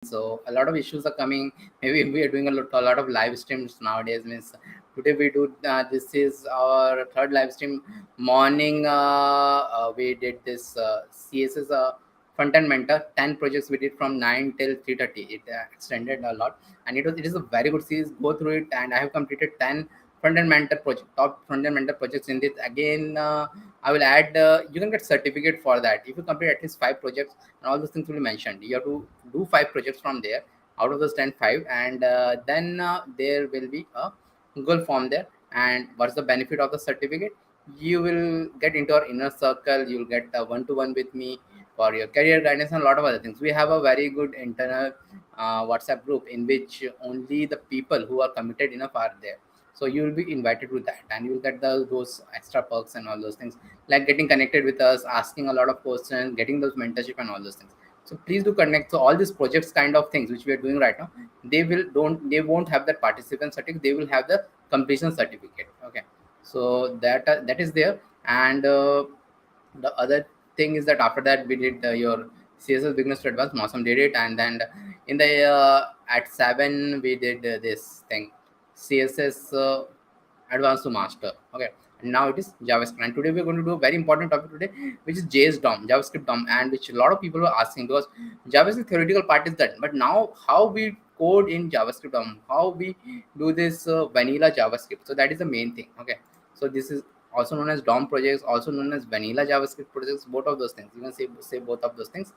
So a lot of issues are coming. Maybe we are doing a lot of live streams nowadays. Means today we do this is our third live stream. Morning we did this CSS front end mentor 10 projects we did from 9 till 3:30. It extended a lot, and it is a very good series. Go through it, and I have completed 10 front end mentor project top front end mentor projects in this. Again, I will add. You can get certificate for that if you complete at least 5 projects, and all those things will be mentioned. You have to do 5 projects from there out of those 10 5, and then there will be a Google form there. And what's the benefit of the certificate? You will get into our inner circle. You'll get a one-to-one with me for your career guidance and a lot of other things. We have a very good internal WhatsApp group in which only the people who are committed enough are there. So you will be invited to that, and you will get those extra perks and all those things, like getting connected with us, asking a lot of questions, getting those mentorship and all those things. So please do connect. So all these projects kind of things which we are doing right now, they won't have that participant certificate. They will have the completion certificate. Okay, so that is there. And the other thing is that after that we did your CSS beginners to advanced. Awesome did it, and then in the at 7 we did this thing, CSS advanced to master. Okay, and now it is JavaScript. And today we're going to do a very important topic today, which is JavaScript DOM, and which a lot of people were asking, because JavaScript theoretical part is done, but now how we code in JavaScript DOM, how we do this vanilla JavaScript. So that is the main thing. Okay, so this is also known as DOM projects, also known as vanilla JavaScript projects. Both of those things, you can say both of those things.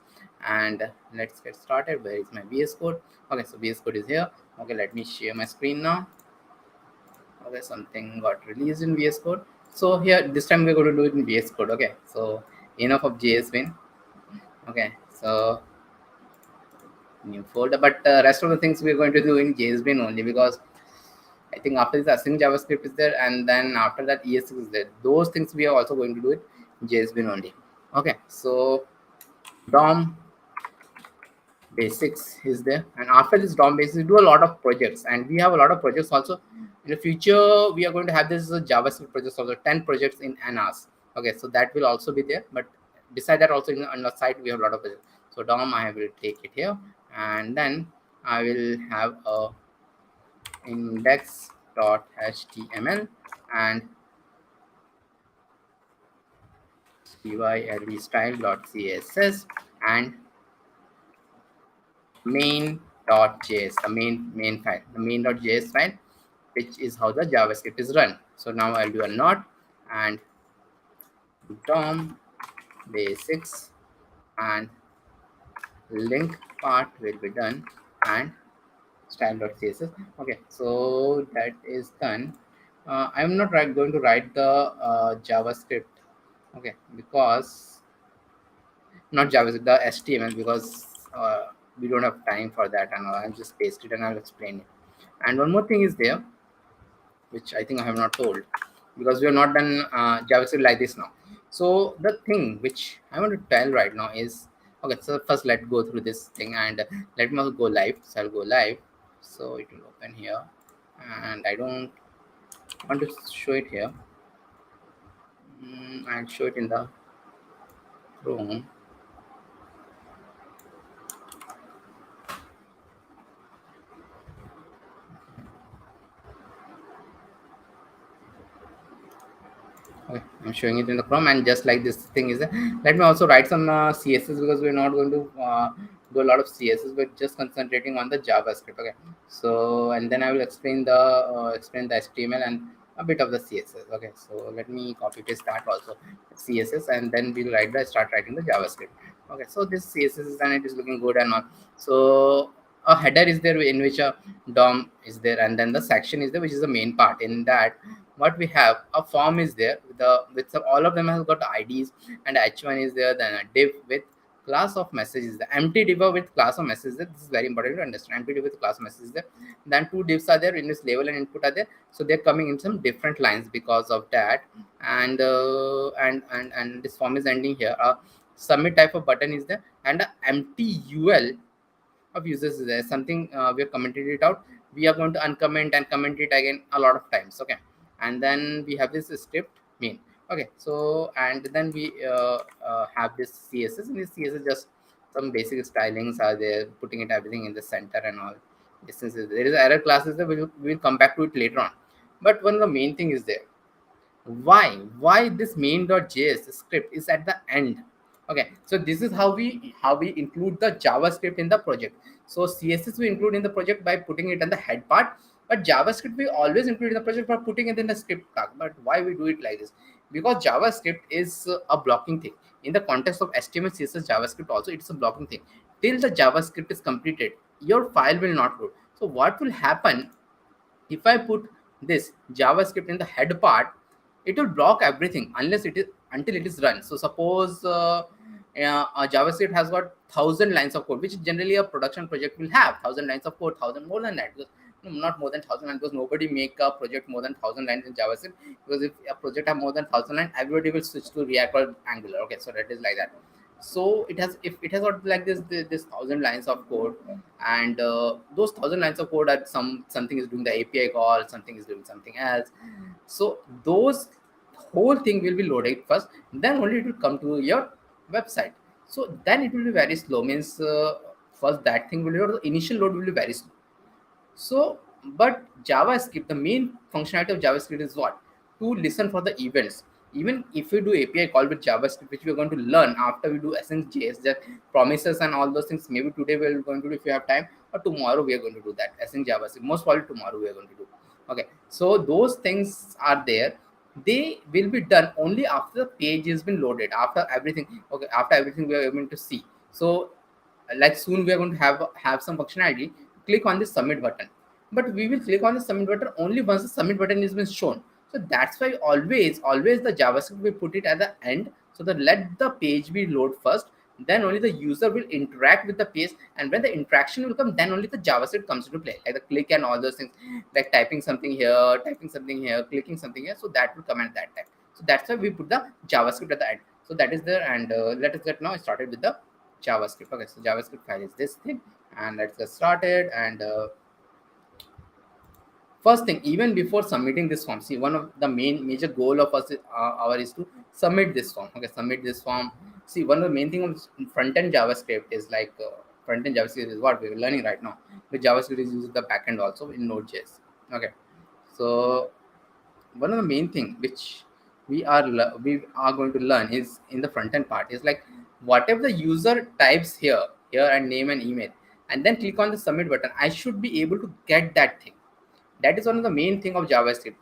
And let's get started. Where is my VS Code? Okay, so VS Code is here. Okay, let me share my screen now. Okay, something got released in VS Code. So here this time we're going to do it in VS Code. Okay, so enough of JSBin. Okay, so new folder, but rest of the things we're going to do in JSBin only, because I think after this Async JavaScript is there, and then after that ES6 is there. Those things we are also going to do it JSBin only. Okay, so DOM basics is there, and after this DOM basics, we do a lot of projects, and we have a lot of projects also. In the future, we are going to have this JavaScript projects also, 10 projects in NAS. Okay, so that will also be there. But beside that, also on the side we have a lot of projects. So DOM, I will take it here, and then I will have a index.html and 𝐶𝐻𝐵style.css and main.js, the main file, the main.js file, which is how the JavaScript is run. So now I'll do a not, and DOM basics, and link part will be done, and style.css. Okay, so that is done. I'm not going to write the JavaScript. Okay, because not JavaScript, the HTML, because we don't have time for that, and I'll just paste it and I'll explain it. And one more thing is there, which I think I have not told, because we have not done JavaScript like this now. So the thing which I want to tell right now is, okay, so first let's go through this thing, and let me also go live. So I'll go live, so it will open here, and I don't want to show it here. I'll show it in the Chrome. Okay, I'm showing it in the Chrome, and just like this thing is there. Let me also write some CSS, because we're not going to do a lot of CSS, but just concentrating on the JavaScript. Okay, so and then I will explain the HTML and a bit of the CSS. Okay, so let me copy paste that also CSS, and then we'll start writing the JavaScript. Okay, so this CSS is done. It is looking good and all. So a header is there in which a DOM is there, and then the section is there, which is the main part. In that, what we have, a form is there with all of them has got IDs, and h1 is there, then a div with class of messages, the empty div with class of messages. This is very important to understand. Empty div with class of messages there, then two divs are there in this label and input are there, so they're coming in some different lines because of that. And this form is ending here. Submit type of button is there, and a empty UL of users is there. Something we have commented it out, we are going to uncomment and comment it again a lot of times. Okay, and then we have this script main. Okay, so and then we have this CSS, and this CSS just some basic stylings are there, putting it everything in the center and all. There is error classes that we will come back to it later on. But one of the main thing is there, why this main.js script is at the end. Okay, so this is how we include the JavaScript in the project. So CSS we include in the project by putting it in the head part, but JavaScript we always include in the project by putting it in the script tag. But why we do it like this? Because JavaScript is a blocking thing. In the context of HTML, CSS, JavaScript also, it's a blocking thing. Till the JavaScript is completed, your file will not load. So what will happen if I put this JavaScript in the head part? It will block everything unless it is until it is run. So suppose a JavaScript has got 1,000 lines of code, which generally a production project will have 1,000 lines of code, 1,000 more than that. Because, no, not more than 1,000 lines, because nobody make a project more than 1,000 lines in JavaScript. Because if a project have more than 1,000 lines, everybody will switch to React or Angular. Okay, so that is like that. So it has, if it has got like this 1,000 lines of code, and those 1,000 lines of code are something is doing the API call, something is doing something else. So those whole thing will be loaded first, then only it will come to your website. So then it will be very slow. Means first that thing will be, the initial load will be very slow. So, but JavaScript, the main functionality of JavaScript is what? To listen for the events. Even if we do API call with JavaScript, which we are going to learn after we do Async JS, the promises and all those things, maybe today we are going to do if we have time, or tomorrow we are going to do that. Async JavaScript, most probably tomorrow we are going to do. Okay, so those things are there. They will be done only after the page has been loaded, after everything. Okay, after everything we are able to see. So like soon we are going to have some functionality. Click on the submit button, but we will click on the submit button only once the submit button is been shown. So that's why always the JavaScript we put it at the end, so that let the page be load first, then only the user will interact with the page, and when the interaction will come, then only the JavaScript comes into play, like the click and all those things, like typing something here, clicking something here. So that will come at that time. So that's why we put the JavaScript at the end. So that is there. And let us get now started with the JavaScript. Okay, so JavaScript file is this thing, and let's get started. And first thing, even before submitting this form, see, one of the major goal of us our is to submit this form. Okay, submit this form. See, one of the main thing of front end JavaScript is like front end JavaScript is what we're learning right now. With JavaScript is using the backend also in Node.js. Okay, so one of the main thing which we are going to learn is in the front end part is like, whatever the user types here and name and email, and then click on the submit button, I should be able to get that thing. That is one of the main thing of JavaScript.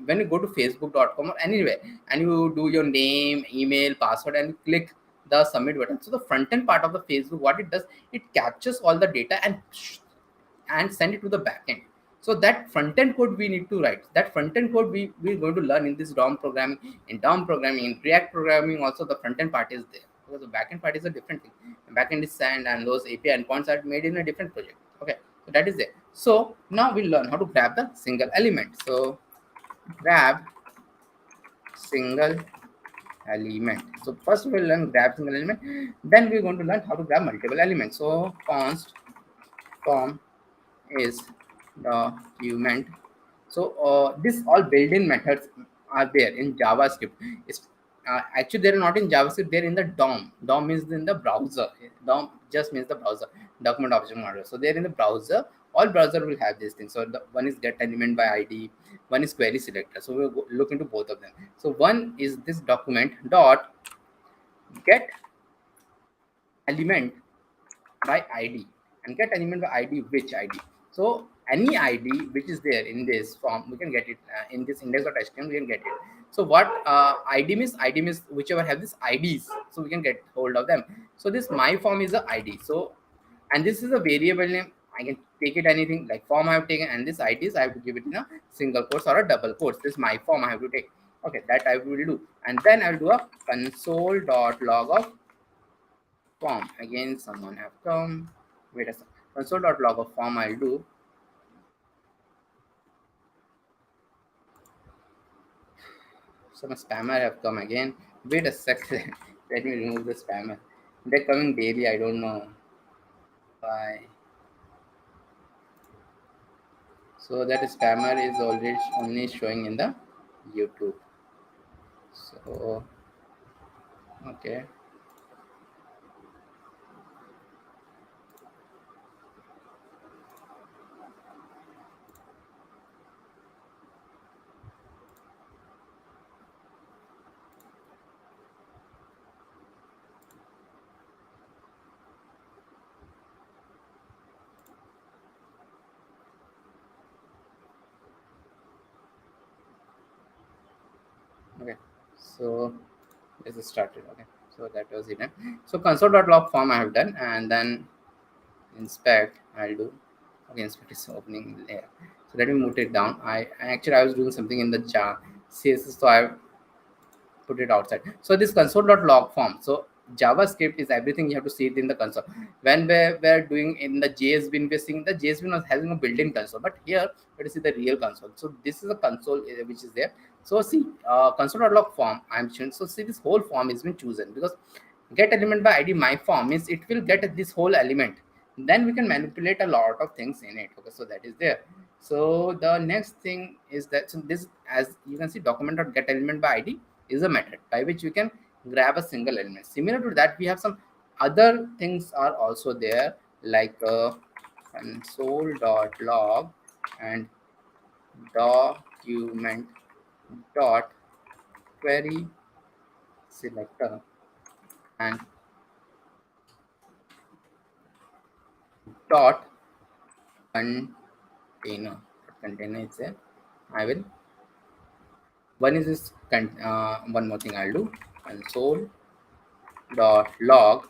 When you go to facebook.com or anywhere, and you do your name, email, password, and click the submit button, so the front end part of the Facebook, what it does, it captures all the data and send it to the backend. So that front end code we need to write. That front end code we're going to learn in this DOM programming. In DOM programming, in React programming, also the front end part is there. Because the backend part is a different thing. The backend is sand, and those API endpoints are made in a different project. Okay, so that is there. So now we'll learn how to grab the single element. So grab single element. So first we'll learn grab single element. Then we're going to learn how to grab multiple elements. So const form is document. So this all built-in methods are there in JavaScript. It's, actually they're not in JavaScript, they're in the DOM. DOM means in the browser. DOM just means the browser, document object model. So they're in the browser. All browser will have these things. So the one is get element by ID, one is query selector. So we'll look into both of them. So one is this document dot get element by ID, and get element by ID, which ID. So any ID which is there in this form, we can get it in this index.html, we can get it. So what ID means? ID means whichever have this IDs, so we can get hold of them. So this my form is a ID. So, and this is a variable name. I can take it anything, like form I have taken, and this IDs I have to give it in a single quotes or a double quotes. This my form I have to take. Okay, that I will do, and then I will do a console.log of form. Again, someone have come. Wait a second. Console.log of form I'll do. Some spammer have come again. Wait a second. Let me remove the spammer. They're coming daily. I don't know why. So that spammer is already only showing in the YouTube. So okay. So this is started. Okay, so that was it. So console.log form I have done, and then inspect I'll do. Okay, inspect is opening there. So let me move it down. I was doing something in the CSS, so I put it outside. So this console.log form. So JavaScript is everything, you have to see it in the console. When we're doing in the JSBin, we're seeing the JSBin was having a built-in console, but here let us see the real console. So this is a console which is there. So see, console.log form I'm showing. So see, this whole form has been chosen because get element by ID my form means it will get this whole element. Then we can manipulate a lot of things in it. Okay, so that is there. So the next thing is that, so this, as you can see, document.get element by ID is a method by which we can grab a single element. Similar to that, we have some other things are also there, like console.log and document dot query selector and dot container. Container is there. I will. One is this. One more thing I'll do. Console dot log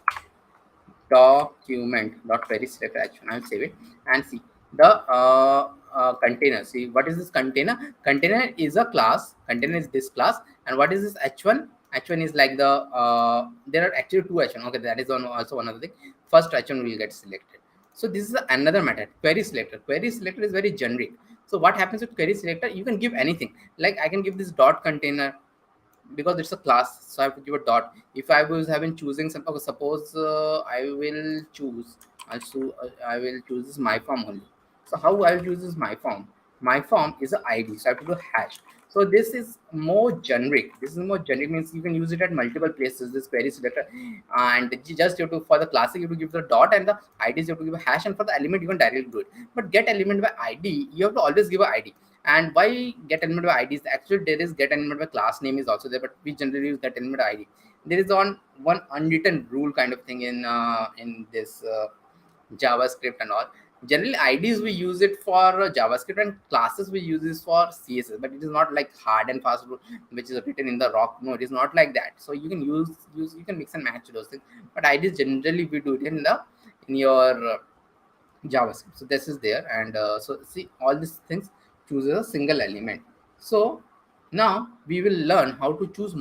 document dot query selector action. I'll save it and see the container. See, what is this container? Container is a class. Container is this class. And what is this h1? H1 is like the there are actually two h1. Okay, that is also another thing. First h1 will get selected. So this is another method, query selector. Query selector is very generic. So what happens with query selector? You can give anything. Like I can give this dot container because it's a class, so I have to give a dot. If I was having choosing some, okay, suppose I will choose also I will choose this my form only. So how I will choose this my form? My form is an ID, so I have to do hash. So this is more generic. This is more generic means you can use it at multiple places, this query selector. And you just have to, for the classic you have to give the dot, and the IDs you have to give a hash, and for the element you can directly do it. But get element by ID, you have to always give a ID. And why get element by IDs? Actually, there is get element by class name is also there, but we generally use get element by ID. There is one unwritten rule kind of thing in this JavaScript and all. Generally, IDs we use it for JavaScript, and classes we use this for CSS. But it is not like hard and fast rule which is written in the rock. No, it is not like that. So you can use you can mix and match those things. But IDs generally we do it in your JavaScript. So this is there, and so see all these things chooses a single element. So now we will learn how to choose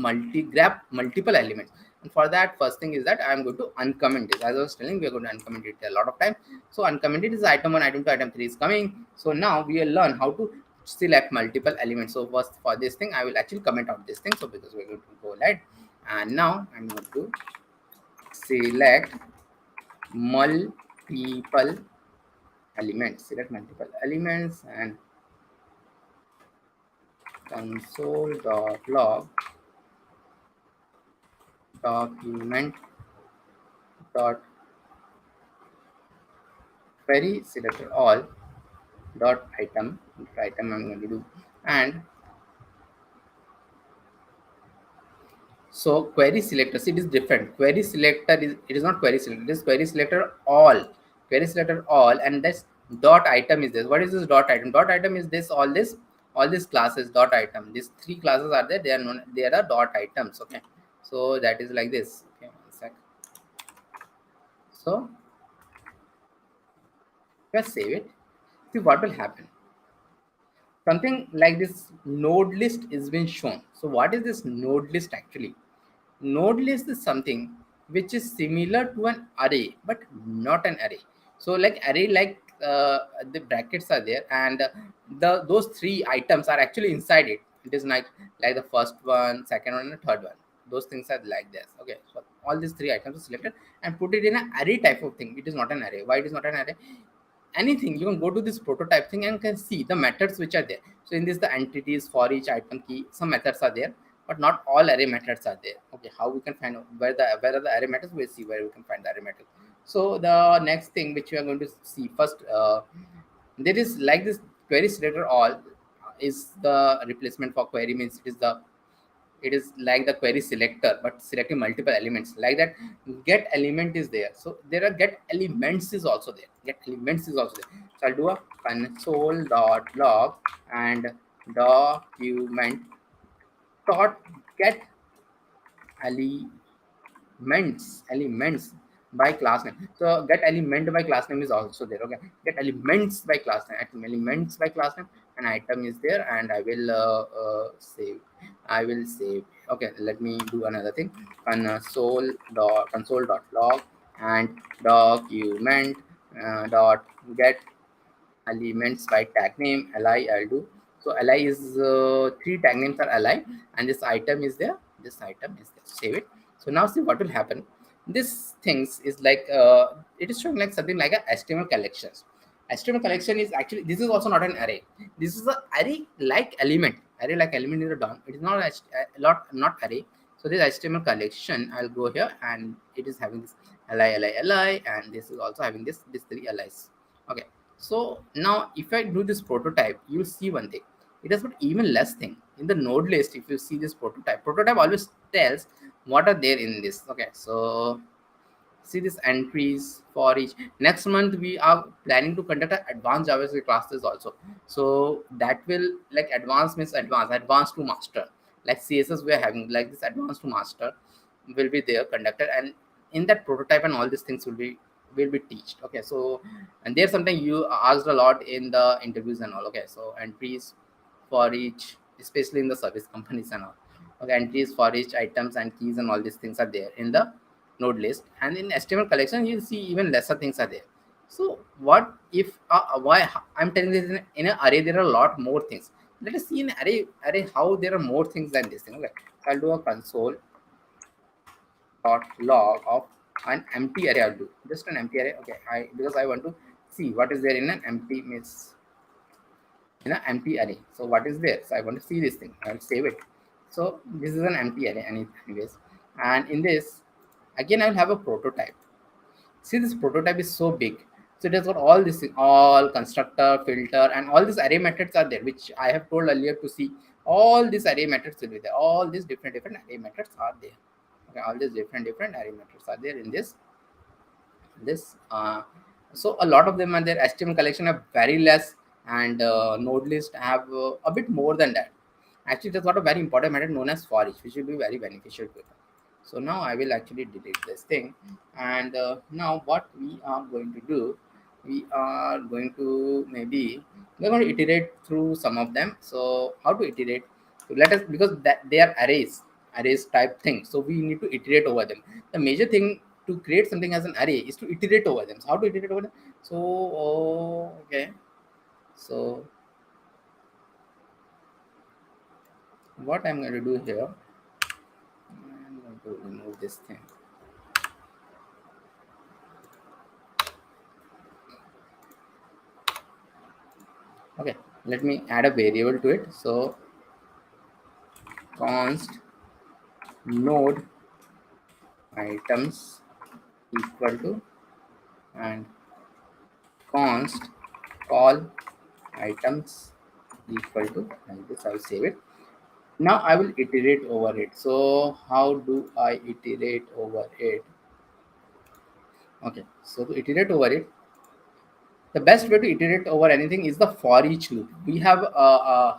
grab multiple elements. And for that, first thing is that I am going to uncomment this. As I was telling, we are going to uncomment it a lot of time. So uncommented is item 1, item 2, item 3 is coming. So now we will learn how to select multiple elements. So first, for this thing, I will actually comment out this thing. So because we're going to go ahead, and now I'm going to select multiple elements. Select multiple elements and console.log document dot query selector all dot item I'm going to do. And so query selector, see, it is different. Query selector is, it is not query selector, it is query selector all. Query selector all, and this dot item is this. What is this dot item? Dot item is this, all these classes dot item. These three classes are there, they are known, they are dot items. Okay, so that is like this. Okay, one sec. So let's save it. See what will happen. Something like this node list is being shown. So what is this node list actually? Node list is something which is similar to an array but not an array. So like array, like the brackets are there, and those three items are actually inside it. It is like the first one, second one, and the third one. Those things are like this. Okay, so all these three items are selected and put it in an array type of thing. It is not an array. Why it is not an array? Anything, you can go to this prototype thing and can see the methods which are there. So in this, the entities for each item key, some methods are there, but not all array methods are there. Okay, how we can find out where are the array methods? We'll see where we can find the array methods. So the next thing which we are going to see first, there is like this query selector all is the replacement for query, means it is like the query selector but selecting multiple elements. Like that, get element is there. So there are get elements is also there. Get elements is also there. So I'll do a console.log and document dot get elements by class name. So get element by class name is also there. Okay, get elements by class name, elements by class name, and item is there, and I will save. I will save. Okay, let me do another thing. Console.log and document dot get elements by tag name li. I'll do so. Li is three tag names are li, and this item is there. This item is there. Save it. So now see what will happen. This things is like it is showing like something like a HTML collections. HTML collection is actually, this is also not an array. This is a array like element. Array like element is a DOM. It is not a lot, not array. So this HTML collection, I'll go here, and it is having this li, and this is also having this three li's. Okay. So now if I do this prototype, you'll see one thing. It has got even less thing. In the node list, if you see this prototype always tells what are there in this. Okay, so see this entries for each. Next month we are planning to conduct an advanced JavaScript classes also. So that will, like, advanced means advanced to master. Like CSS we are having like this advanced to master will be there conducted, and in that prototype and all these things will be teached. Okay, so and there's something you asked a lot in the interviews and all. Okay, so entries for each, especially in the service companies and all. Okay, entries for each items and keys and all these things are there in the node list, and in HTML collection you'll see even lesser things are there. So what if why I'm telling this, in an array there are a lot more things. Let us see in array how there are more things than this thing. Okay, so I'll do a console dot log of an empty array. I'll do just an empty array. Okay, because I want to see what is there in an empty means in an empty array. So what is there? So I want to see this thing. I'll save it. So this is an empty array anyways, and in this again I will have a prototype. See, this prototype is so big, so it has got all this thing, all constructor, filter, and all these array methods are there, which I have told earlier to see. All these array methods will be there. All these different array methods are there. Okay, all these different array methods are there in this so a lot of them, and their HTML collection have very less, and node list have a bit more than that. Actually, there's got a very important method known as for each, which will be very beneficial to you. So now I will actually delete this thing, and now what we are going to do, we are going to we're going to iterate through some of them. So how to iterate? So let us, because that they are arrays type thing, so we need to iterate over them. The major thing to create something as an array is to iterate over them. So how to iterate over them? So okay, so what I'm going to do here, I'm going to remove this thing. Okay, let me add a variable to it. So const node items equal to, and const call items equal to, like this. I'll save it. Now I will iterate over it. So how do I iterate over it? Okay, so to iterate over it, the best way to iterate over anything is the for each loop. We have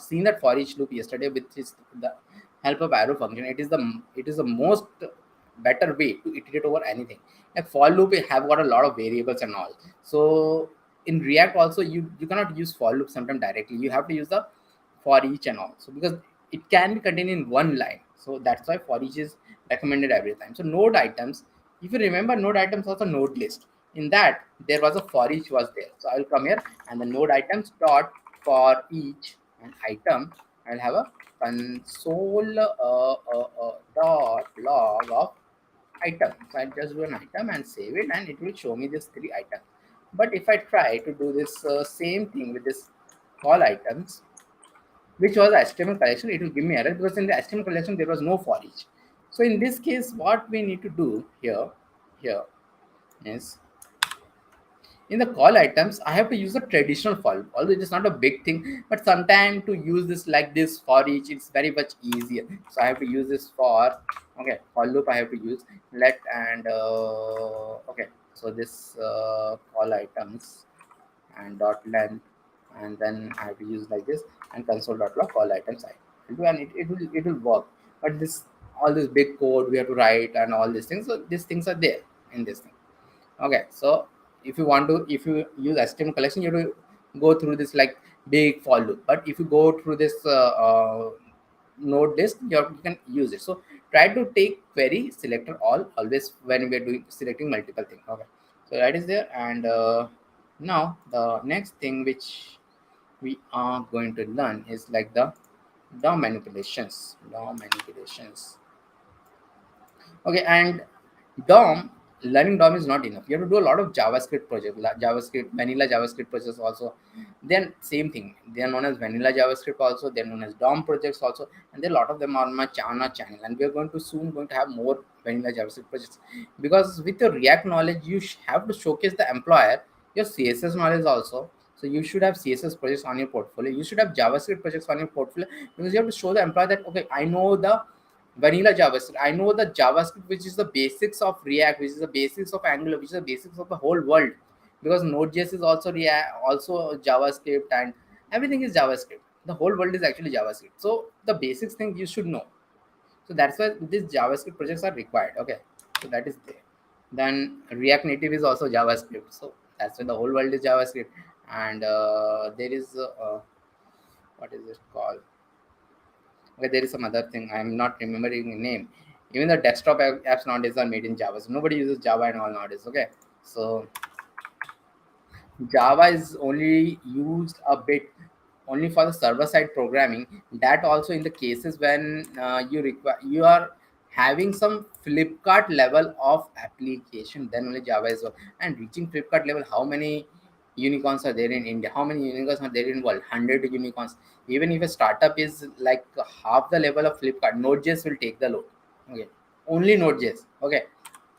seen that for each loop yesterday, which is the help of arrow function. It is the most better way to iterate over anything. Like for loop, we have got a lot of variables and all. So in React also, you cannot use for loop sometimes directly. You have to use the for each and all. So because it can be contained in one line, so that's why for each is recommended every time. So node items, if you remember, node items also node list. In that there was a for each was there. So I will come here, and the node items dot for each and item. I'll have a console dot log of item. So I'll just do an item and save it, and it will show me this three items. But if I try to do this same thing with this call items, which was HTML collection, it will give me error, because in the HTML collection there was no for each. So in this case, what we need to do here is, in the call items, I have to use a traditional for loop. Although it is not a big thing, but sometimes to use this like this for each, it's very much easier. So I have to use this for, okay, for loop I have to use let, and okay, so this call items and dot length, and then I have to use like this, and console dot log call items I will do, and it will work. But this all this big code we have to write and all these things. So these things are there in this thing. Okay, so if you use HTML collection, you have to go through this like big for loop. But if you go through this node list, you can use it. So try to take query selector all always when we are doing selecting multiple things. Okay, so that is there. And now the next thing which we are going to learn is like the DOM manipulations. Okay, and DOM, learning DOM is not enough. You have to do a lot of JavaScript projects, JavaScript, vanilla JavaScript projects also. Then same thing. They are known as vanilla JavaScript also. They're known as DOM projects also, and there are a lot of them on my channel. And we are going to soon going to have more vanilla JavaScript projects, because with your React knowledge, you have to showcase the employer your CSS knowledge also. So you should have CSS projects on your portfolio. You should have JavaScript projects on your portfolio, because you have to show the employer that okay, I know the vanilla JavaScript. I know the JavaScript, which is the basics of React, which is the basics of Angular, which is the basics of the whole world. Because Node.js is also React, also JavaScript, and everything is JavaScript. The whole world is actually JavaScript. So the basics thing you should know. So that's why these JavaScript projects are required. Okay, so that is there. Then React Native is also JavaScript. So that's why the whole world is JavaScript. And there is what is it called? Okay, there is some other thing. I'm not remembering the name. Even the desktop apps nowadays are made in Java. So nobody uses Java and all nowadays. Okay, so Java is only used a bit only for the server side programming. That also in the cases when you are having some Flipkart level of application, then only Java is. And reaching Flipkart level, how many unicorns are there in India? How many unicorns are there in world? 100 unicorns. Even if a startup is like half the level of Flipkart, Node.js will take the load. Okay, only Node.js. Okay,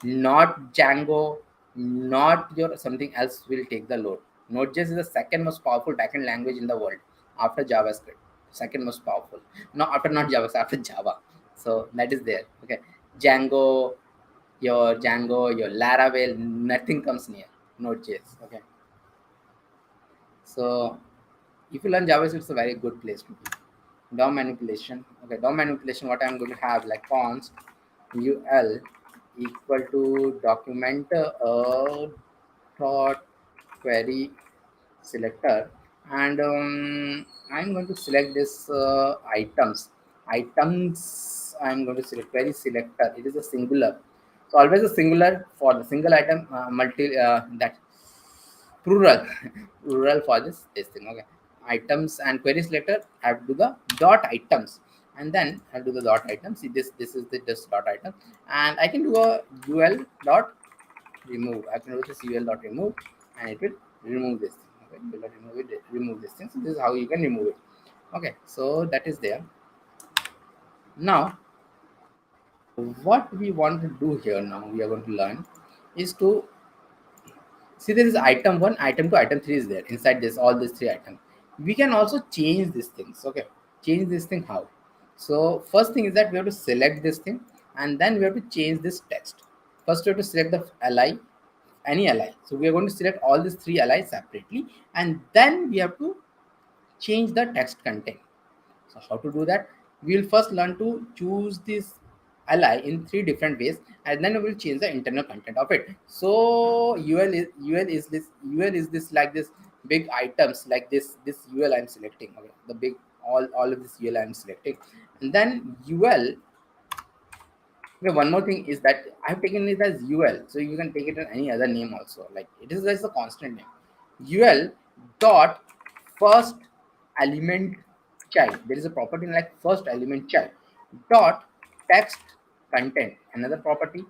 not Django, not your something else will take the load. Node.js is the second most powerful backend language in the world after JavaScript. Second most powerful. No, after not JavaScript, after Java. So that is there. Okay, Django, your Laravel, nothing comes near Node.js. Okay, so if you learn JavaScript, it's a very good place to be. DOM manipulation. Okay, DOM manipulation. What I'm going to have like const ul equal to document dot query selector, and I'm going to select this items. I'm going to select query selector. It is a singular, so always a singular for the single item, multi that plural plural for this thing. Okay, items and query selector, I have to do the dot items, and then I'll do the dot items. See, this is the just dot item, and I can do a ul dot remove. I can do this ul dot remove, and it will remove this thing. Okay, it will remove this thing. So this is how you can remove it. Okay, so that is there. Now what we want to do here, now we are going to learn is to see this is item 1, item 2, item 3 is there inside this, all these 3 items. We can also change these things. Okay, change this thing how? So first thing is that we have to select this thing, and then we have to change this text. First we have to select the li, any li. So we are going to select all these 3 li separately, and then we have to change the text content. So how to do that? We'll first learn to choose this li in 3 different ways, and then we will change the internal content of it. So ul is this like this big items like this ul I'm selecting. Okay, the big all of this ul I'm selecting, and then ul. Okay, one more thing is that I've taken it as ul, so you can take it in any other name also. Like it is just a constant name. Ul dot first element child. There is a property like first element child dot text content. Another property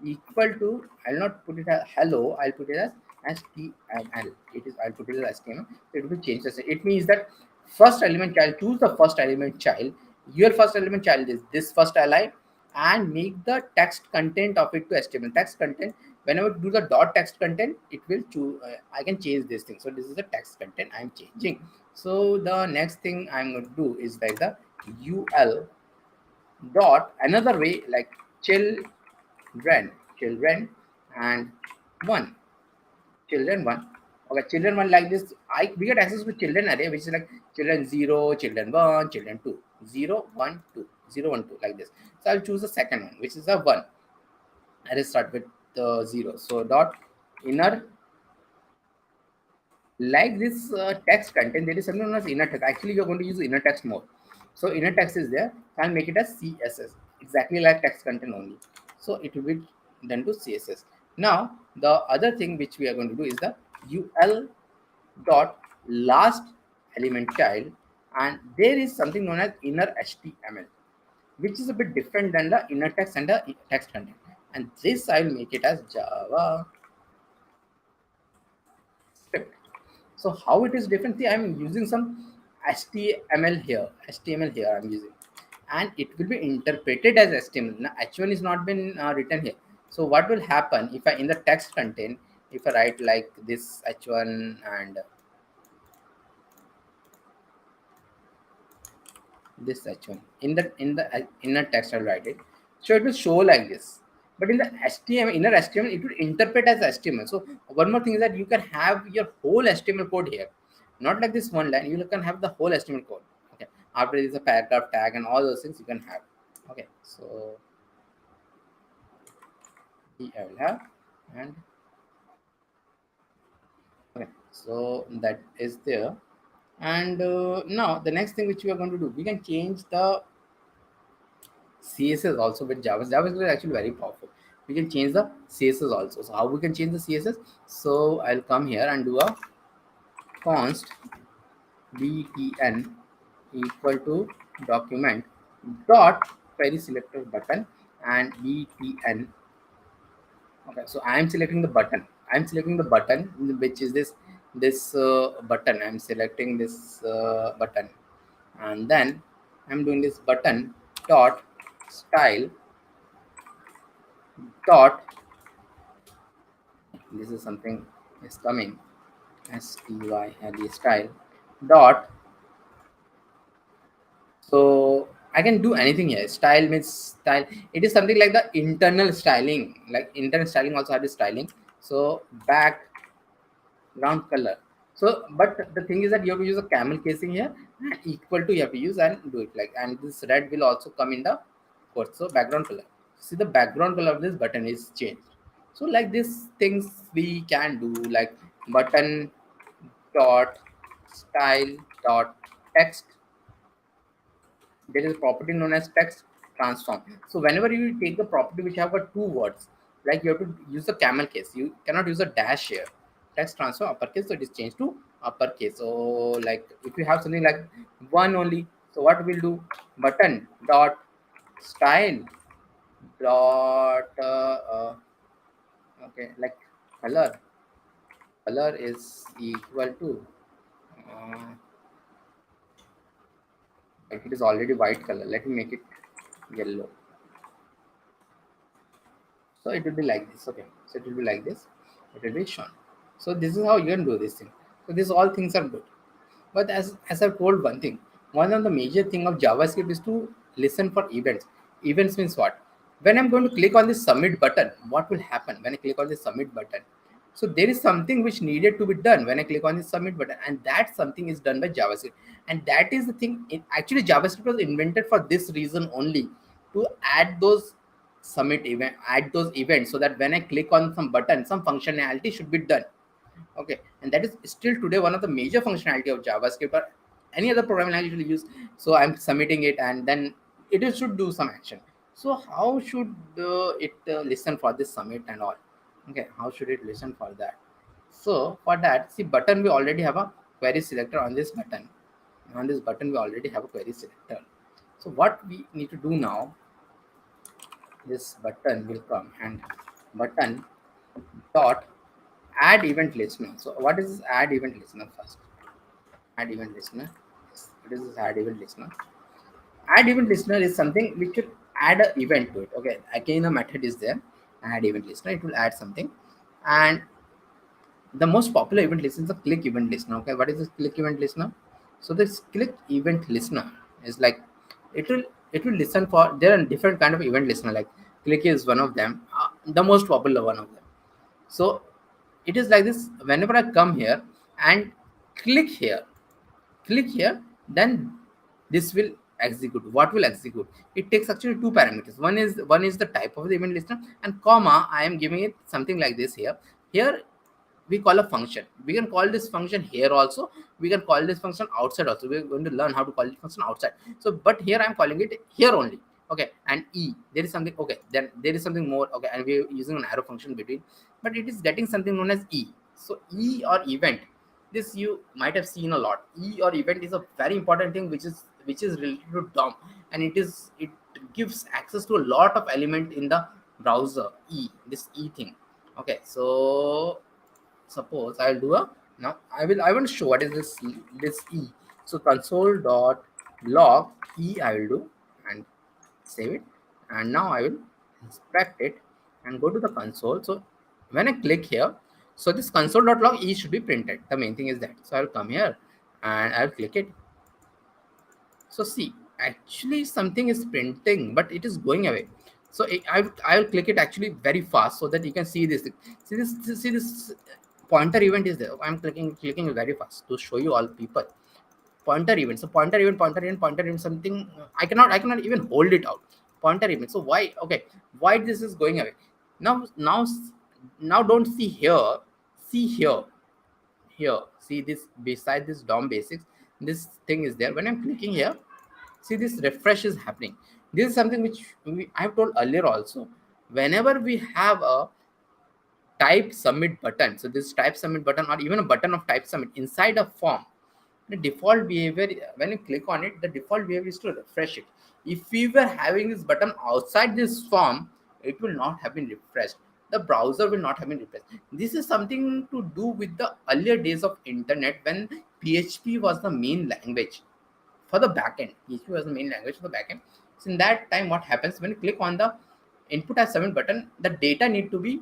equal to, I'll not put it as hello, I'll put it as HTML. It is, I'll put it as HTML. It will be changed. It means that first element child, choose the first element child. Your first element child is this first li, and make the text content of it to HTML. Text content, whenever you do the dot text content, it will choose. I can change this thing. So this is the text content I'm changing. So the next thing I'm going to do is like the ul dot another way like children and one children one. Okay, children one like this. We get access to children array, which is like children 0, children 1, children 2, 0, 1, 2. 0 1 2 like this. So I'll choose the second one, which is a 1. I'll start with the 0. So dot inner, like this text content, there is something known as inner text. Actually, you're going to use inner text more. So inner text is there. I'll make it as CSS, exactly like text content only. So it will be done to CSS. Now the other thing which we are going to do is the UL dot last element child, and there is something known as inner HTML, which is a bit different than the inner text and the text content. And this I'll make it as JavaScript. So how it is different? See, I'm using some HTML here. HTML here I'm using, and it will be interpreted as HTML. Now, H1 is not been written here. So what will happen if I in the text content, if I write like this H1 and this H1 in the inner text, I'll write it. So it will show like this. But in the HTML, inner HTML, it will interpret as HTML. So one more thing is that you can have your whole HTML code here, not like this one line. You can have the whole HTML code. Okay. After there is a paragraph tag and all those things you can have. Okay. So I will have, and okay. So that is there. And now the next thing which we are going to do, we can change the CSS also with JavaScript. JavaScript is actually very powerful. We can change the CSS also. So how we can change the CSS? So I'll come here and do a const btn equal to document dot query selector button and btn. Okay, so I am selecting the button. I'm selecting the button, which is this button. I'm selecting this button, and then I'm doing this button dot style dot, this is something is coming, style style dot. So I can do anything here. Style means style. It is something like the internal styling, like internal styling also have this styling. So background color. So but the thing is that you have to use a camel casing here, and equal to you have to use and do it like, and this red will also come in the code. So background color. See, the background color of this button is changed. So like these things we can do, like button dot style dot text. There is a property known as text transform. So whenever you take the property which have got two words, like you have to use the camel case, you cannot use a dash here. Text transform uppercase, so it is changed to uppercase. So like if you have something like one only, so what we'll do, button dot style dot okay, like color is equal to like it is already white color, let me make it yellow. So it will be like this. Okay, so it will be like this, it will be shown. So this is how you can do this thing. So these all things are good, but as I've told one thing, one of the major thing of JavaScript is to listen for events. Events means what? When I'm going to click on this submit button, what will happen when I click on this submit button? So there is something which needed to be done when I click on this submit button, and that something is done by JavaScript. And that is the thing. Actually, JavaScript was invented for this reason only, to add those submit event, add those events, so that when I click on some button, some functionality should be done. Okay, and that is still today one of the major functionality of JavaScript or any other programming language you use. So I'm submitting it, and then should do some action. So how should it listen for this submit and all? Okay, how should it listen for that? So for that, see, button, we already have a query selector on this button. On this button we already have a query selector. So what we need to do now, this button will come and button dot add event listener. So what is this add event listener first? Add event listener. What is this add event listener? Add event listener is something which should add an event to it. Okay, again a method is there, add event listener. It will add something, and the most popular event listener is the click event listener. Okay, what is this click event listener? So this click event listener is like, it will listen for, there are different kind of event listener, like click is one of them, the most popular one of them. So it is like this, whenever I come here and click here, then this will execute. What will execute? It takes actually two parameters. One is the type of the event listener, and comma, I am giving it something like this here. Here we call a function. We can call this function here also. We can call this function outside also. We're going to learn how to call this function outside. So, but here I'm calling it here only. Okay, and e, there is something. Okay, then there is something more. Okay, and we're using an arrow function between, but it is getting something known as e. So e or event, this you might have seen a lot. E or event is a very important thing which is related to DOM, and it gives access to a lot of element in the browser. This e thing. Okay, so suppose I'll do a, now I want to show what is this e. So console.log e I will do and save it, and now I will inspect it and go to the console. So when I click here, so this console.log e should be printed. The main thing is that. So I'll come here and I'll click it. So see, actually something is printing, but it is going away. So I'll click it actually very fast so that you can see this. See this pointer event is there. I'm clicking very fast to show you all people. Pointer event. So pointer event something I cannot even hold it out. Pointer event. So why? Okay, why this is going away? Now don't see here. See here. Here. See this beside this DOM basics. This thing is there. When I'm clicking here, see this refresh is happening. This is something which I have told earlier also. Whenever we have a type submit button, so this type submit button or even a button of type submit inside a form, the default behavior, when you click on it, the default behavior is to refresh it. If we were having this button outside this form, it will not have been refreshed. The browser will not have been refreshed. This is something to do with the earlier days of internet when PHP was the main language for the backend. PHP was the main language for the backend. So in that time, what happens when you click on the input as 7 button, the data need to be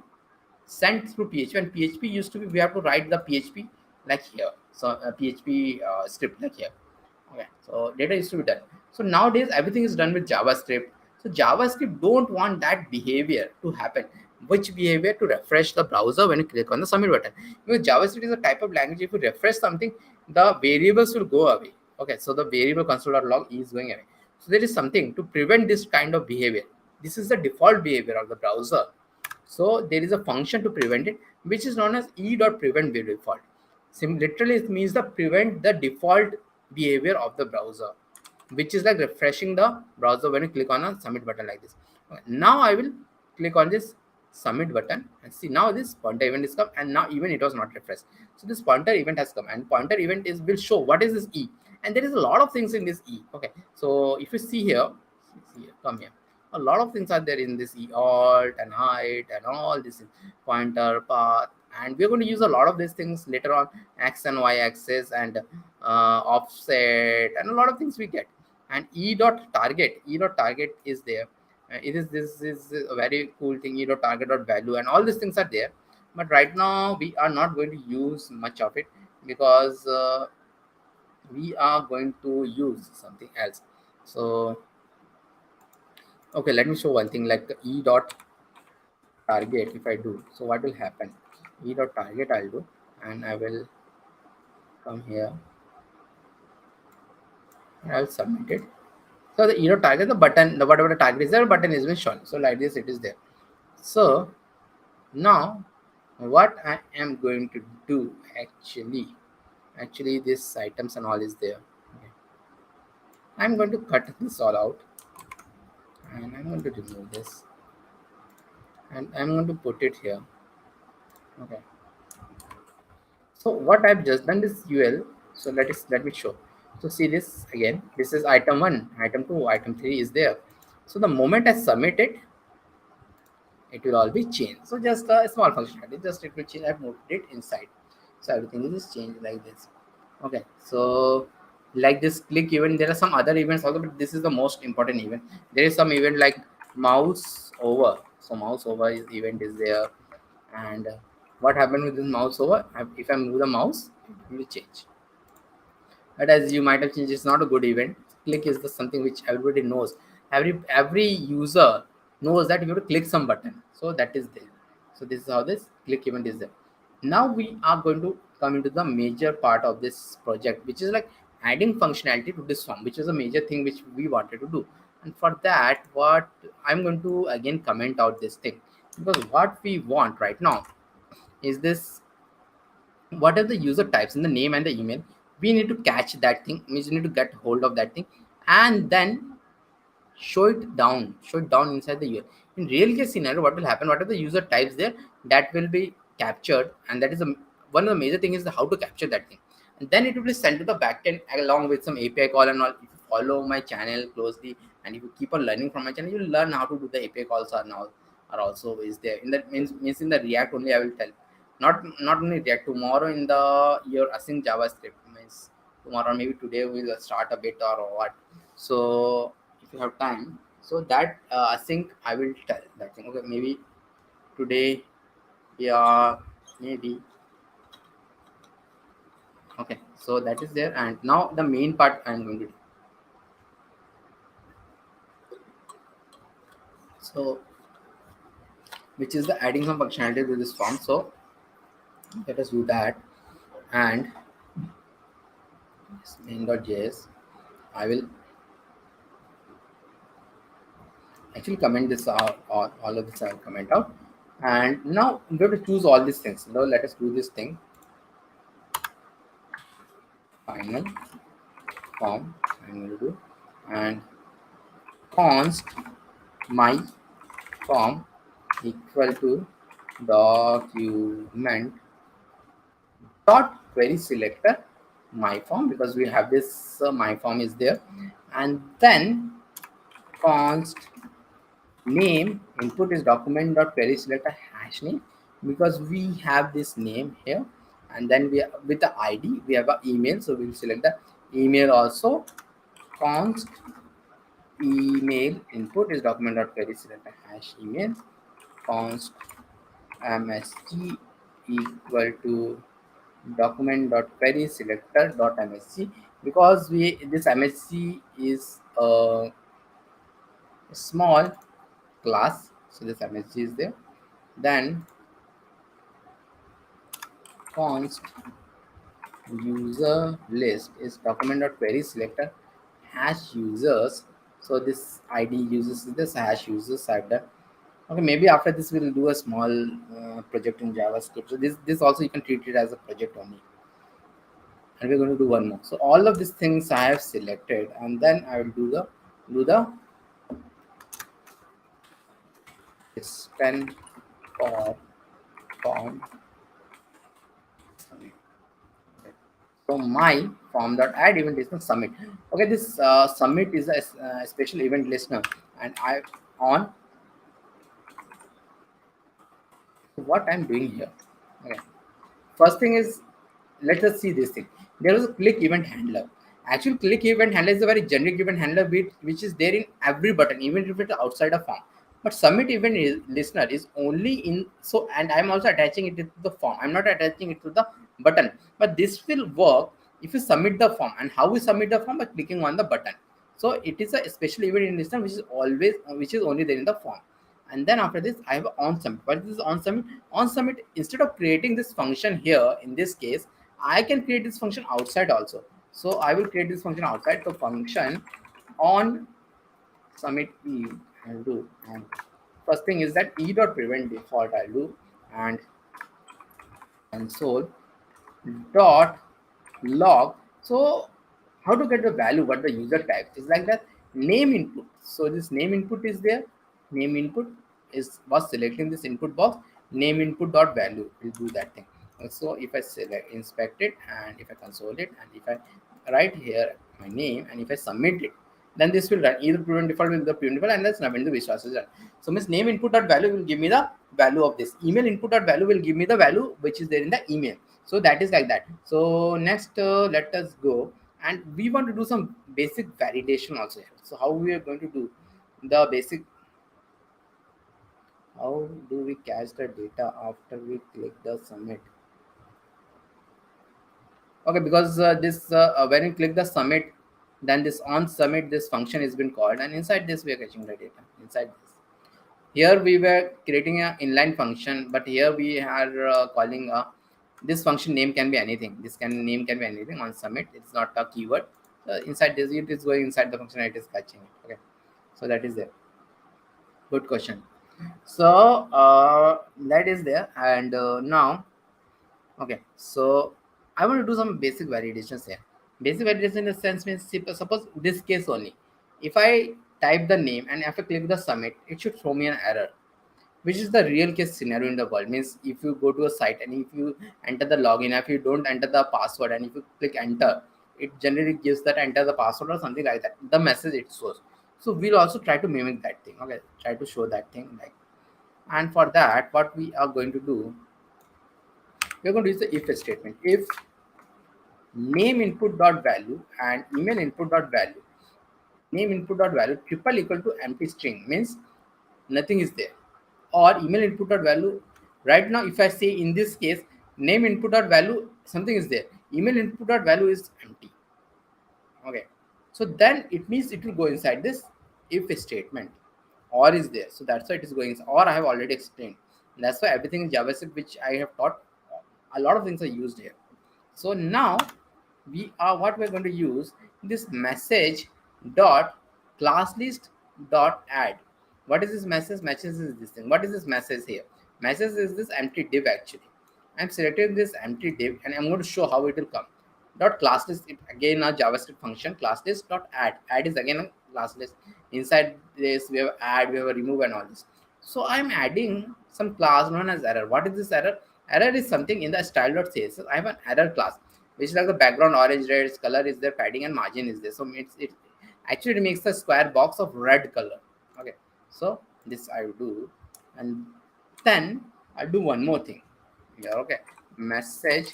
sent through PHP, and PHP used to be, we have to write the PHP like here. So a PHP script like here. Okay, so data used to be done. So nowadays everything is done with JavaScript. So JavaScript don't want that behavior to happen. Which behavior? To refresh the browser when you click on the submit button. Because JavaScript is a type of language. If you refresh something, the variables will go away. Okay, so the variable console.log is going away. So there is something to prevent this kind of behavior. This is the default behavior of the browser. So there is a function to prevent it, which is known as e.prevent default. Literally, it means the prevent the default behavior of the browser, which is like refreshing the browser when you click on a submit button like this. Okay, now I will click on this submit button and see now this pointer event is come, and now even it was not refreshed. So this pointer event has come, and pointer event is will show what is this e, and there is a lot of things in this e. Okay, so if you see here, come here. A lot of things are there in this e, alt and height and all this pointer, path, and we're going to use a lot of these things later on, x and y axis and offset and a lot of things we get. And e.target is there. This is a very cool thing, e.target.value, and all these things are there. But right now we are not going to use much of it because we are going to use something else. So okay, let me show one thing like e.target. If I do, so what will happen? E.target I'll do, and I will come here and I'll submit it. So the e.target, the button, whatever the target is there, button is been shown. So like this, it is there. So now what I am going to do actually this items and all is there. Okay. I'm going to cut this all out, and I'm going to remove this, and I'm going to put it here. Okay, so what I've just done is UL. So let me show. So see this again, this is item 1, item 2, item 3 is there. So the moment I submit it, it will all be changed. So just a small functionality, just it will change. I've moved it inside, so everything is changed like this. Okay, so like this click event, there are some other events also, but this is the most important event. There is some event like mouse over. So mouse over event is there, and what happened with this mouse over? If I move the mouse, it will change. But as you might have changed, it's not a good event. Click is the something which everybody knows. Every user knows that you have to click some button. So that is there. So this is how this click event is there. Now we are going to come into the major part of this project, which is like adding functionality to this form, which is a major thing which we wanted to do. And for that, what I'm going to again comment out this thing, because what we want right now is this: what are the user types in the name and the email. We need to catch that thing, means we need to get hold of that thing, and then show it down inside the URL. In real case scenario, what will happen, what are the user types there, that will be captured, and that is one of the major thing is how to capture that thing. And then it will be sent to the backend along with some API call and all. If you follow my channel closely and if you keep on learning from my channel, you will learn how to do the API calls and all are also is there. In that means in the React only I will tell. Not only React, tomorrow in the your Async JavaScript, means tomorrow maybe today we will start a bit or what. So if you have time, so that Async I will tell that thing. Okay, maybe today, yeah, maybe. Okay, so that is there, and now the main part I'm going to do. So, which is the adding some functionality to this form. So let us do that, and main.js. I will actually comment this out, all of this I will comment out, and now I'm going to choose all these things. Now let us do this thing. Final form I'm going to do, and const my form equal to document dot query selector my form, because we have this my form is there, and then const name input is document dot query selector hash name, because we have this name here, and then we with the ID we have an email, so we will select the email also. Const email input is document dot query selector hash email. Const msg equal to document dot query selector dot msg, because we this msg is a small class, so this msg is there. Then const user list is document dot query selector hash users, so this id users is this hash users I've done. Okay, maybe after this we'll do a small project in JavaScript. So this also you can treat it as a project only. And we're going to do one more. So all of these things I have selected, and then I will do the span for form. So my form dot add event listener submit. Okay, this submit is a special event listener, and I on what I'm doing here. Okay, first thing is, let us see this thing. There is a click event handler. Actually, click event handler is a very generic event handler which is there in every button, even if it's outside a form. But submit event listener is only in, so, and I'm also attaching it to the form. I'm not attaching it to the button, but this will work if you submit the form. And how we submit the form? By clicking on the button. So it is a special event in listener which is only there in the form. And then after this I have on submit. What is this on submit? On submit, instead of creating this function here, in this case I can create this function outside also. So I will create this function outside. So function on submit e I'll do, and first thing is that e dot prevent default I'll do, and console dot log. So how to get the value, what the user types is like that name input. So this name input is there. Name input was selecting this input box. Name input dot value will do that thing. So if I select inspect it, and if I console it, and if I write here my name, and if I submit it, then this will run either prevent default with the prevent default, and that's when the resources run. So means name input dot value will give me the value of this. Email input dot value will give me the value which is there in the email. So that is like that. So next let us go, and we want to do some basic validation also here. So how we are going to do the basic, how do we catch the data after we click the submit? Okay, because this when you click the submit, then this on submit, this function has been called, and inside this we are catching the data inside this. Here we were creating an inline function, but here we are calling a This function name can be anything. This name can be anything on submit. It's not a keyword. So inside this, it is going inside the function. It is catching it. Okay, so that is there. Good question. So that is there, and now, okay. So I want to do some basic validations here. Basic validation in the sense means, suppose this case only. If I type the name and if I click the submit, it should throw me an error, which is the real case scenario in the world. Means if you go to a site and if you enter the login, if you don't enter the password and if you click enter, it generally gives that enter the password or something like that, the message it shows. So we'll also try to mimic that thing. Okay, try to show that thing like. And for that, what we are going to do, we're going to use the if statement. If name input dot value and email input dot value, name input dot value triple equal to empty string, means nothing is there, or email input dot value. Right now, if I say in this case, name input dot value something is there, email input dot value is empty. Okay, so then it means it will go inside this if statement, or is there. So that's why it is going, or I have already explained. That's why everything in JavaScript which I have taught, a lot of things are used here. So now we are, what we're going to use, this message dot class list dot add. What is this message? Message is this thing. What is this message here? Message is this empty div actually. I'm selecting this empty div and I'm going to show how it will come. Dot class list, it again a JavaScript function, class list dot add. Add is again a class list. Inside this we have add, we have a remove and all this. So I'm adding some class known as error. What is this error? Error is something in the style.css. I have an error class which is like the background orange, red, color is there, padding and margin is there. So it actually makes the square box of red color. Okay, so this I will do, and then I'll do one more thing here. Okay, message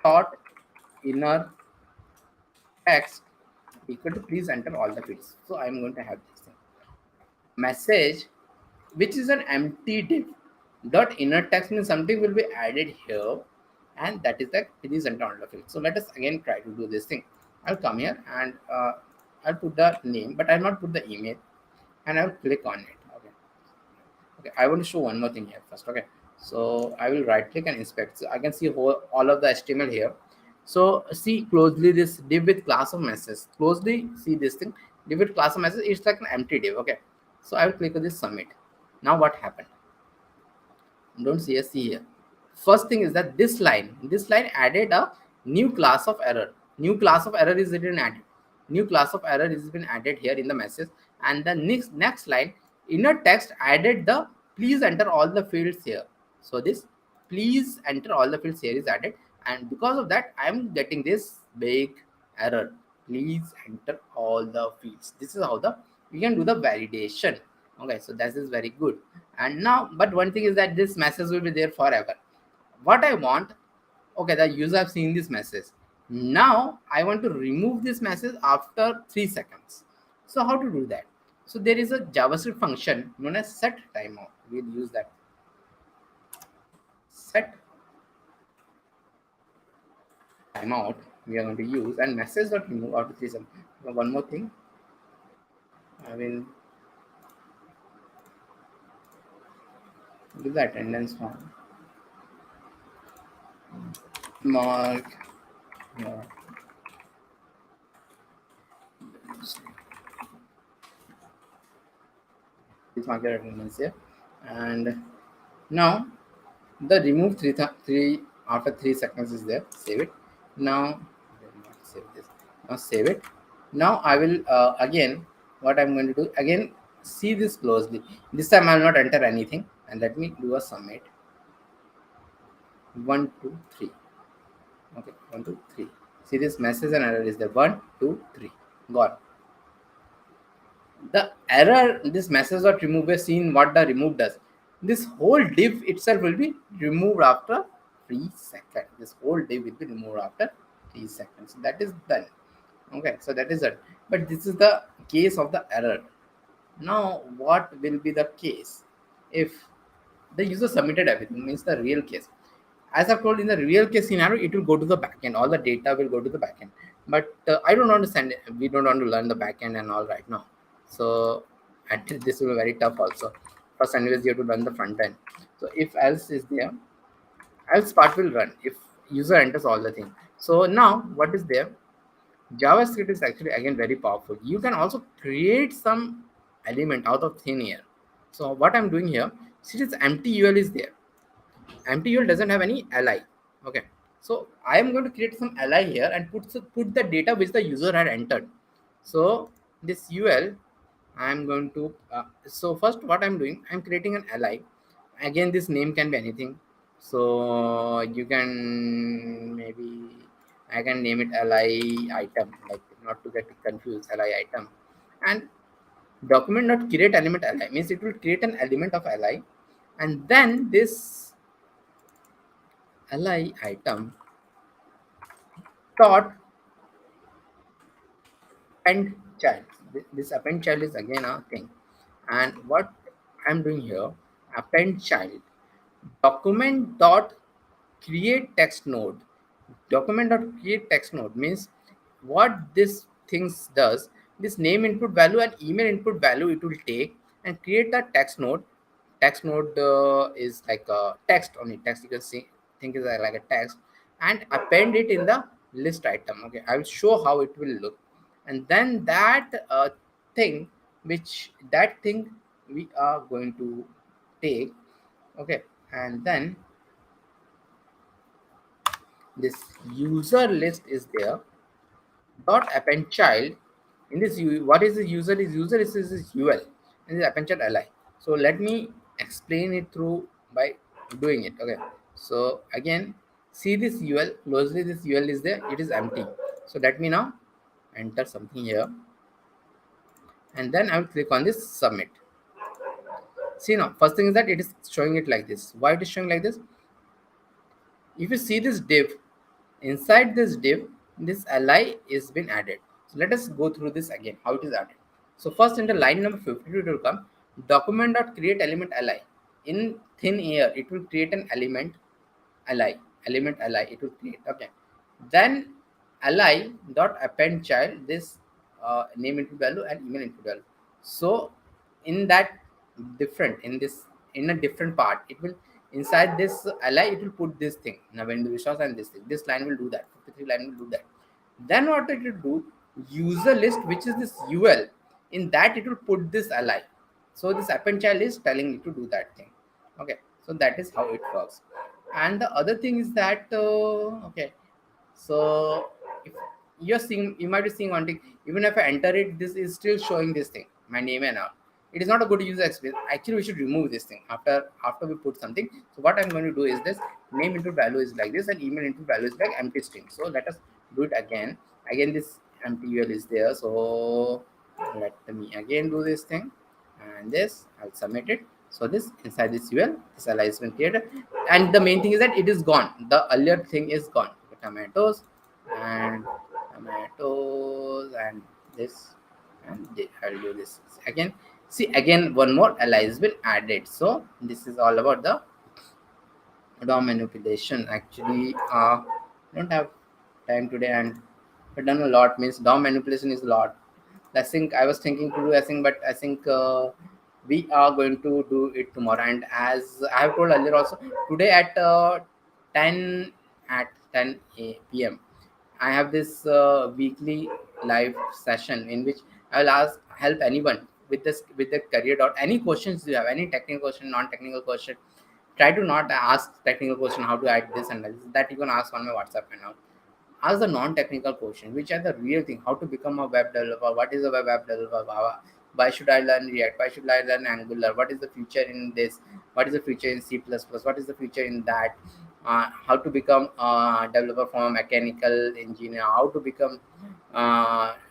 dot inner text equal to please enter all the fields. So I'm going to have this thing, message which is an empty div dot inner text, means something will be added here, and that is the please enter all the fields. So let us again try to do this thing. I'll come here and I'll put the name, but I'll not put the email, and I'll click on it. Okay, I want to show one more thing here first. Okay, so I will right click and inspect. So I can see all of the HTML here. So see closely this div with class of message. Closely see this thing, div with class of message. It's like an empty div. Okay, so I will click on this submit. Now what happened? Don't see here. First thing is that this line added a new class of error. New class of error is been added. New class of error is been added here in the message, and the next line inner text added the please enter all the fields here. So this please enter all the fields here is added, and because of that I am getting this big error. Please enter all the fields. This is how we can do the validation. Okay, so that is very good. And now, but one thing is that this message will be there forever. What I want, okay, the user have seen this message. Now I want to remove this message after 3 seconds. So how to do that? So there is a JavaScript function known as set timeout. We'll use that. Set timeout we are going to use, and message dot remove after 3 seconds. One more thing, I will give the attendance form. Mark. Please mark your attendance here. And now the remove three after 3 seconds is there. Save it. Now save this. Now save it. Now I will again, what I'm going to do, again see this closely. This time I will not enter anything, and let me do a submit. 1 2 3. Okay, 1 2 3. See this message and error is there. 1 2 3 gone. The error, this message dot remove, is seen what the remove does. This whole div itself will be removed after 3 seconds. This whole div will be removed after 3 seconds. That is done. Okay, so that is it. But this is the case of the error. Now what will be the case if the user submitted everything? Means the real case. As I've told, in the real case scenario, it will go to the backend. All the data will go to the backend. But I don't understand. We don't want to learn the backend and all right now. So this will be very tough also. First, anyways, you have to learn the front end. So if else is there, else part will run if user enters all the thing. So now what is there? JavaScript is actually again very powerful. You can also create some element out of thin air. So what I'm doing here, see this empty UL is there. Empty UL doesn't have any li. Okay. So I am going to create some li here and put the data which the user had entered. So this UL, I'm going to, so first what I'm doing, I'm creating an li. Again, this name can be anything. So you can maybe, I can name it li item, like not to get confused, li item. And document not create element li means it will create an element of li, and then this li item dot append child. This append child is again a thing. And what I'm doing here, append child document dot create text node. Document dot create text node means what this things does, this name input value and email input value it will take and create the text node. Text node is like a text only, text you can see, think is like a text, and append it in the list item. Okay, I will show how it will look. And then that thing, which that thing we are going to take. Okay, and then this user list is there, dot append child. In this what is the user is this ul, and this append child li. So let me explain it through by doing it. Okay, so again, see this ul closely, this ul is there, it is empty. So let me now enter something here, and then I will click on this submit. See, now first thing is that it is showing it like this. Why it is showing like this? If you see this div, inside this div, this li is been added. So let us go through this again, how it is added. So first in the line number 52 it will come document dot create element li. In thin air it will create an element li, it will create. Okay, then li dot append child, this name input value and email input value. So in that different, in this, in a different part, it will inside this li it will put this thing now when the resource and this thing, this line will do that, 53 line will do that. Then what it will do, user list which is this ul, in that it will put this li. So this append child is telling it to do that thing. Okay, so that is how it works. And the other thing is that okay, so if you're seeing, you might be seeing one thing, even if I enter it, this is still showing this thing, my name and all. It is not a good user experience. Actually we should remove this thing after we put something. So what I'm going to do is this, name input value is like this and email input value is like empty string. So let us do it again. Again this empty ul is there, so let me again do this thing, and this I'll submit it. So this inside this ul, this li has been created, and the main thing is that it is gone, the earlier thing is gone. Tomatoes and this, and I'll do this again. See, again one more li has been added. So this is all about the DOM manipulation. Actually don't have time today, and I've done a lot, means DOM manipulation is a lot. I think I was thinking to do async, but I think we are going to do it tomorrow. And as I have told earlier also, today at 10 p.m. I have this weekly live session in which I will help anyone with this, with the career dot. Any questions you have, any technical question, non-technical question, try to not ask technical question how to add this and that you can ask on my WhatsApp and all. Ask the non-technical question, which are the real thing, how to become a web developer, what is a web app developer, why should I learn React, why should I learn Angular, what is the future in this, what is the future in C++, what is the future in that, how to become a developer from a mechanical engineer, how to become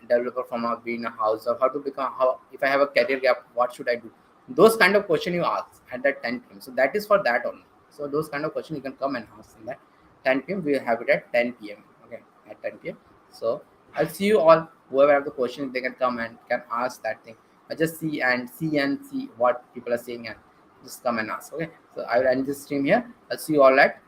developer from a greenhouse, or how to become, how if I have a career gap, what should I do. Those kind of question you ask at that 10 p.m. So that is for that only. So those kind of question you can come and ask in that 10 p.m. We will have it at 10 p.m. Okay, at 10 p.m. So I'll see you all. Whoever have the questions, they can come and can ask that thing. I just see what people are saying and just come and ask. Okay, so I will end this stream here. I'll see you all at